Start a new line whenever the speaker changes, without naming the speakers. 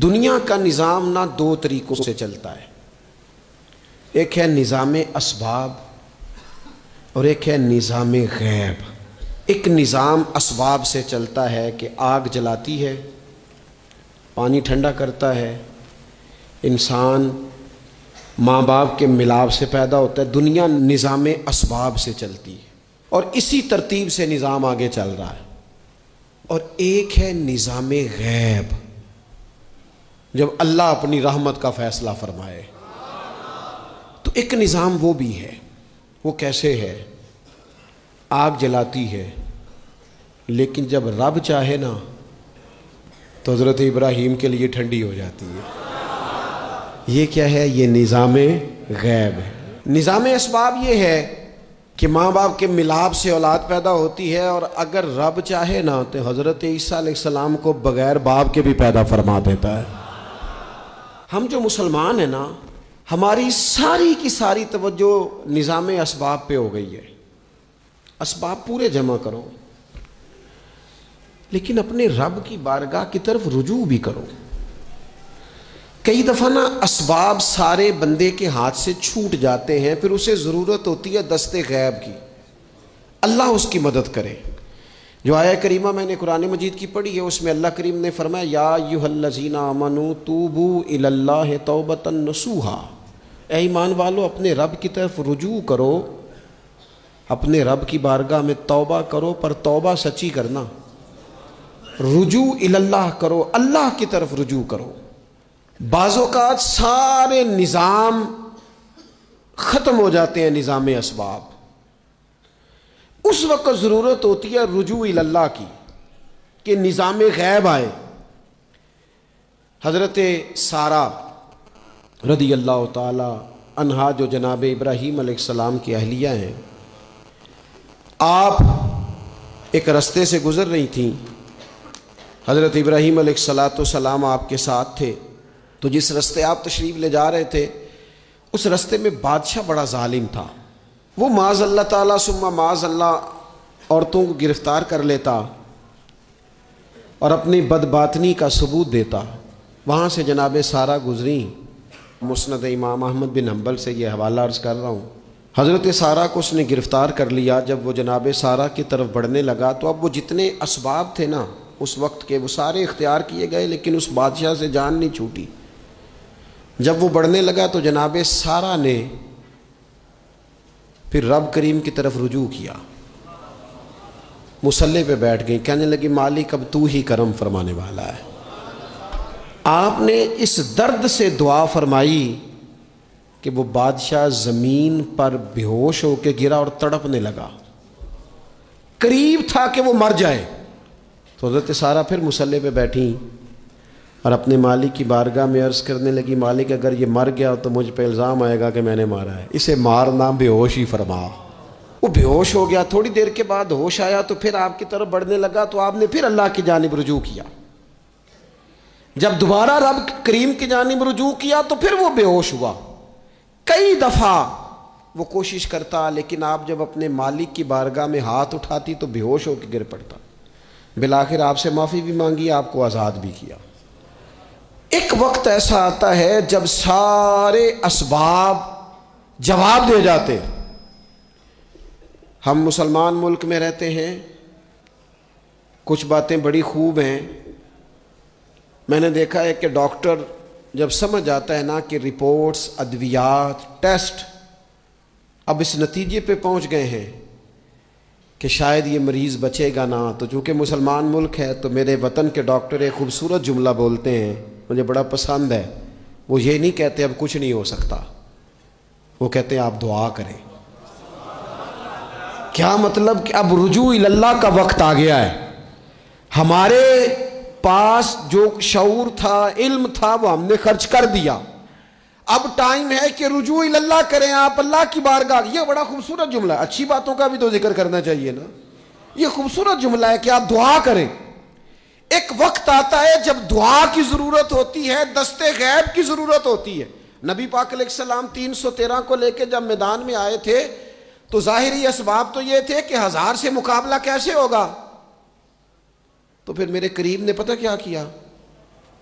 دنیا کا نظام نہ دو طریقوں سے چلتا ہے، ایک ہے نظام اسباب اور ایک ہے نظام غیب۔ ایک نظام اسباب سے چلتا ہے کہ آگ جلاتی ہے، پانی ٹھنڈا کرتا ہے، انسان ماں باپ کے ملاپ سے پیدا ہوتا ہے۔ دنیا نظام اسباب سے چلتی ہے اور اسی ترتیب سے نظام آگے چل رہا ہے۔ اور ایک ہے نظام غیب، جب اللہ اپنی رحمت کا فیصلہ فرمائے۔ تو ایک نظام وہ بھی ہے، وہ کیسے ہے؟ آگ جلاتی ہے، لیکن جب رب چاہے نا تو حضرت ابراہیم کے لیے ٹھنڈی ہو جاتی ہے۔ یہ کیا ہے؟ یہ نظام غیب ہے۔ نظام اسباب یہ ہے کہ ماں باپ کے ملاپ سے اولاد پیدا ہوتی ہے، اور اگر رب چاہے نا تو حضرت عیسیٰ علیہ السلام کو بغیر باپ کے بھی پیدا فرما دیتا ہے۔ ہم جو مسلمان ہیں نا، ہماری ساری کی ساری توجہ نظام اسباب پہ ہو گئی ہے۔ اسباب پورے جمع کرو، لیکن اپنے رب کی بارگاہ کی طرف رجوع بھی کرو۔ کئی دفعہ نا اسباب سارے بندے کے ہاتھ سے چھوٹ جاتے ہیں، پھر اسے ضرورت ہوتی ہے دست غیب کی، اللہ اس کی مدد کرے۔ جو آیہ کریمہ میں نے قرآن مجید کی پڑھی ہے، اس میں اللہ کریم نے فرمایا یا ایھا الذین آمنوا توبوا الی اللہ توبۃ نصوحا، اے ایمان والو اپنے رب کی طرف رجوع کرو، اپنے رب کی بارگاہ میں توبہ کرو، پر توبہ سچی کرنا، رجوع الی اللہ کرو، اللہ کی طرف رجوع کرو۔ بعض اوقات سارے نظام ختم ہو جاتے ہیں، نظام اسباب، اس وقت ضرورت ہوتی ہے رجوع الی اللہ کی، کہ نظام غیب آئے۔ حضرت سارہ رضی اللہ تعالی عنہا جو جناب ابراہیم علیہ السلام کی اہلیہ ہیں، آپ ایک رستے سے گزر رہی تھیں، حضرت ابراہیم علیہ السلام آپ کے ساتھ تھے، تو جس رستے آپ تشریف لے جا رہے تھے اس رستے میں بادشاہ بڑا ظالم تھا۔ وہ معاذ اللہ تعالیٰ ثم معاذ اللہ عورتوں کو گرفتار کر لیتا اور اپنی بدباطنی کا ثبوت دیتا۔ وہاں سے جناب سارہ گزری، مسند امام احمد بن حنبل سے یہ حوالہ عرض کر رہا ہوں۔ حضرت سارہ کو اس نے گرفتار کر لیا۔ جب وہ جناب سارہ کی طرف بڑھنے لگا تو اب وہ جتنے اسباب تھے نا اس وقت کے، وہ سارے اختیار کیے گئے، لیکن اس بادشاہ سے جان نہیں چھوٹی۔ جب وہ بڑھنے لگا تو جناب سارہ نے پھر رب کریم کی طرف رجوع کیا، مصلی پہ بیٹھ گئی، کہنے لگی مالک اب تو ہی کرم فرمانے والا ہے۔ آپ نے اس درد سے دعا فرمائی کہ وہ بادشاہ زمین پر بے ہوش ہو کے گرا اور تڑپنے لگا، قریب تھا کہ وہ مر جائے۔ تو حضرت سارہ پھر مصلی پہ بیٹھی اور اپنے مالک کی بارگاہ میں عرض کرنے لگی مالک اگر یہ مر گیا تو مجھ پہ الزام آئے گا کہ میں نے مارا ہے، اسے مارنا بے ہوش ہی فرما۔ وہ بے ہوش ہو گیا، تھوڑی دیر کے بعد ہوش آیا تو پھر آپ کی طرف بڑھنے لگا، تو آپ نے پھر اللہ کی جانب رجوع کیا۔ جب دوبارہ رب کریم کی جانب رجوع کیا تو پھر وہ بے ہوش ہوا۔ کئی دفعہ وہ کوشش کرتا، لیکن آپ جب اپنے مالک کی بارگاہ میں ہاتھ اٹھاتی تو بے ہوش ہو کے گر پڑتا۔ بالآخر آپ سے معافی بھی مانگی، آپ کو آزاد بھی کیا۔ ایک وقت ایسا آتا ہے جب سارے اسباب جواب دے جاتے۔ ہم مسلمان ملک میں رہتے ہیں، کچھ باتیں بڑی خوب ہیں۔ میں نے دیکھا ہے کہ ڈاکٹر جب سمجھ آتا ہے نا کہ رپورٹس، ادویات، ٹیسٹ اب اس نتیجے پہ پہنچ گئے ہیں کہ شاید یہ مریض بچے گا نہ، تو چونکہ مسلمان ملک ہے تو میرے وطن کے ڈاکٹر ایک خوبصورت جملہ بولتے ہیں، مجھے بڑا پسند ہے۔ وہ یہ نہیں کہتے اب کچھ نہیں ہو سکتا، وہ کہتے ہیں آپ دعا کریں۔ کیا مطلب؟ کہ اب رجوع الی اللہ کا وقت آ گیا ہے۔ ہمارے پاس جو شعور تھا، علم تھا، وہ ہم نے خرچ کر دیا۔ اب ٹائم ہے کہ رجوع الی اللہ کریں، آپ اللہ کی بارگاہ۔ یہ بڑا خوبصورت جملہ ہے، اچھی باتوں کا بھی تو ذکر کرنا چاہیے نا۔ یہ خوبصورت جملہ ہے کہ آپ دعا کریں۔ ایک وقت آتا ہے جب دعا کی ضرورت ہوتی ہے، دست غیب کی ضرورت ہوتی ہے۔ نبی پاک علیہ السلام 313 کو لے کے جب میدان میں آئے تھے تو ظاہری اسباب تو یہ تھے کہ 1000 سے مقابلہ کیسے ہوگا۔ تو پھر میرے قریب نے پتہ کیا کیا؟